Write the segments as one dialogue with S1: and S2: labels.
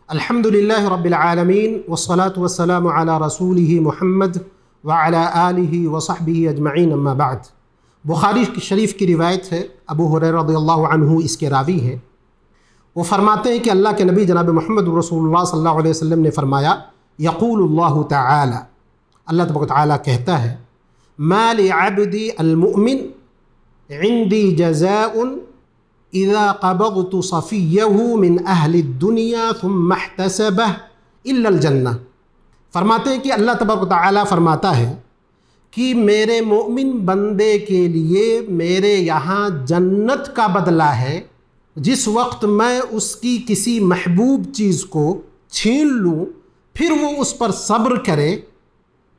S1: अल्हम्दुलिल्लाहि रब्बिल आलमीन वस्सलातु वस्सलामु अला रसूलिहि मुहम्मद व अला आलिहि व सहबिहि अजमईन अम्मा बाद। बुखारी शरीफ की रिवायत है, अबू हुरैरा रज़ियल्लाहु अन्हु इसके रावी हैं। वो फरमाते हैं कि अल्लाह के नबी जनाब मोहम्मद रसूलुल्लाह सल्लल्लाहु अलैहि वसल्लम ने फरमाया, यक़ूलुल्लाहु तआला, अल्लाह तबारक व तआला कहता है, मा लिअब्दी अल-मुअमिन इंदी जज़ाउन इज़ा क़बज़तु सफ़िय्यहु मिन अहलि दुनिया थुम्मा इह्तसबह इल्ला अल-जन्नह। फरमाते हैं कि अल्लाह तबारक व तआला फरमाता है कि मेरे मोमिन बंदे के लिए मेरे यहाँ जन्नत का बदला है। जिस वक्त मैं उसकी किसी महबूब चीज़ को छीन लूँ फिर वो उस पर सब्र करे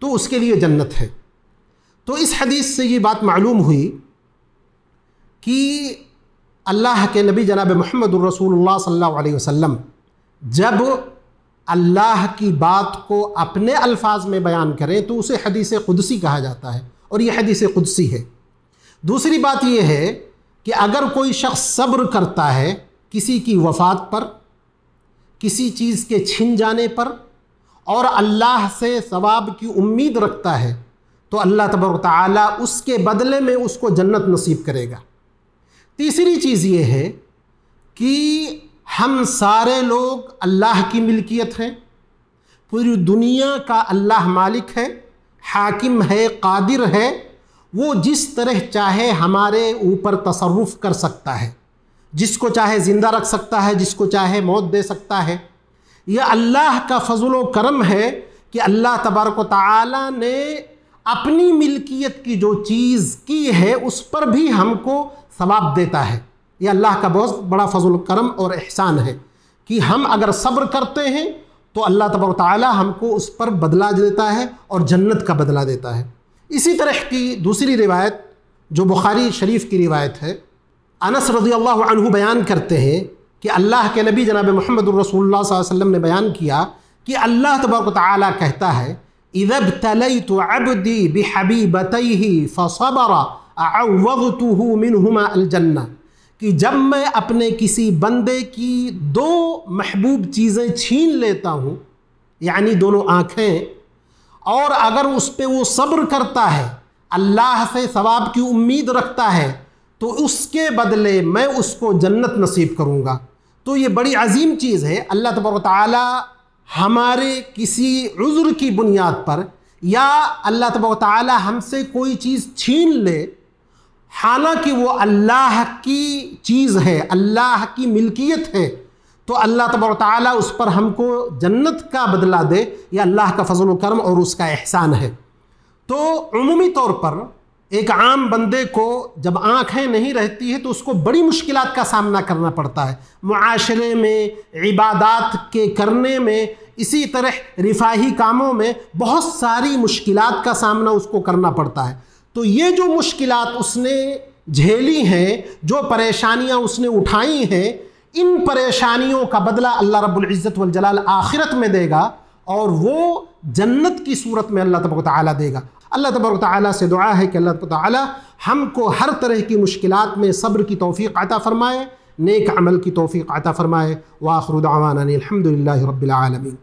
S1: तो उसके लिए जन्नत है। तो इस हदीस से ये बात मालूम हुई कि अल्लाह के नबी जनाब मोहम्मद रसूलुल्लाह सल्लल्लाहु अलैहि वसल्लम जब अल्लाह की बात को अपने अल्फाज में बयान करें तो उसे हदीस कुदसी कहा जाता है, और ये हदीस कुदसी है। दूसरी बात यह है कि अगर कोई शख्स सब्र करता है किसी की वफ़ात पर, किसी चीज़ के छिन जाने पर, और अल्लाह से सवाब की उम्मीद रखता है तो अल्लाह तबारक तआला उसके बदले में उसको जन्नत नसीब करेगा। तीसरी चीज़ ये है कि हम सारे लोग अल्लाह की मिल्कियत हैं। पूरी दुनिया का अल्लाह मालिक है, हाकिम है, कादिर है। वो जिस तरह चाहे हमारे ऊपर तसर्रुफ़ कर सकता है, जिसको चाहे ज़िंदा रख सकता है, जिसको चाहे मौत दे सकता है। यह अल्लाह का फज़ल व करम है कि अल्लाह तबारक व तआला ने अपनी मिल्कियत की जो चीज़ की है उस पर भी हमको सवाब देता है। यह अल्लाह का बहुत बड़ा फज़ल करम और एहसान है कि हम अगर सब्र करते हैं तो अल्लाह तबारक व तआला हमको उस पर बदला देता है और जन्नत का बदला देता है। इसी तरह की दूसरी रिवायत जो बुखारी शरीफ की रिवायत है, अनस रज़ियल्लाहु अन्हु बयान करते हैं कि अल्लाह के नबी जनाब मोहम्मद रसूलुल्लाह सल्लल्लाहु अलैहि वसल्लम ने बयान किया कि अल्लाह तबारक व तआला कहता है, इज़ा इब्तलैतु अब्दी बिहबीबतैहि फसबरा अअव्वज़तुहु मिनहुमा अल-जन्नह, कि जब मैं अपने किसी बंदे की दो महबूब चीज़ें छीन लेता हूँ, यानी दोनों आँखें, और अगर उस पर वो सब्र करता है, अल्लाह से सवाब की उम्मीद रखता है, तो उसके बदले मैं उसको जन्नत नसीब करूँगा। तो ये बड़ी अजीम चीज़ है। अल्लाह तबारक व तआला हमारे किसी उज़्र की बुनियाद पर या अल्लाह तबारक व तआला हमसे कोई चीज़ छीन ले, हालांकि वो अल्लाह की चीज़ है, अल्लाह की मिल्कियत है, तो अल्लाह तबारक व तआला उस पर हमको जन्नत का बदला दे, यह अल्लाह का फज़ल व करम और उसका एहसान है। तो उमूमी तौर पर एक आम बंदे को जब आँखें नहीं रहती है तो उसको बड़ी मुश्किलात का सामना करना पड़ता है, मुआशरे में, इबादात के करने में, इसी तरह रिफाही कामों में बहुत सारी मुश्किलात का सामना उसको करना पड़ता है। तो ये जो मुश्किलात उसने झेली हैं, जो परेशानियाँ उसने उठाई हैं, इन परेशानियों का बदला अल्लाह रब्बुल इज़्ज़त वल जलाल आखिरत में देगा, और वो जन्नत की सूरत में अल्लाह तबारक व तआला देगा। अल्लाह तबारक व तआला से दुआ है कि अल्लाह तबारक व तआला हमको हर तरह की मुश्किलात में सब्र की तौफ़ीक़ अता फ़रमाए, नेक अमल की तौफ़ीक़ अता फ़रमाए। व आख़िरु दअवाना अनिल हम्दुलिल्लाहि रब्बिल आलमीन।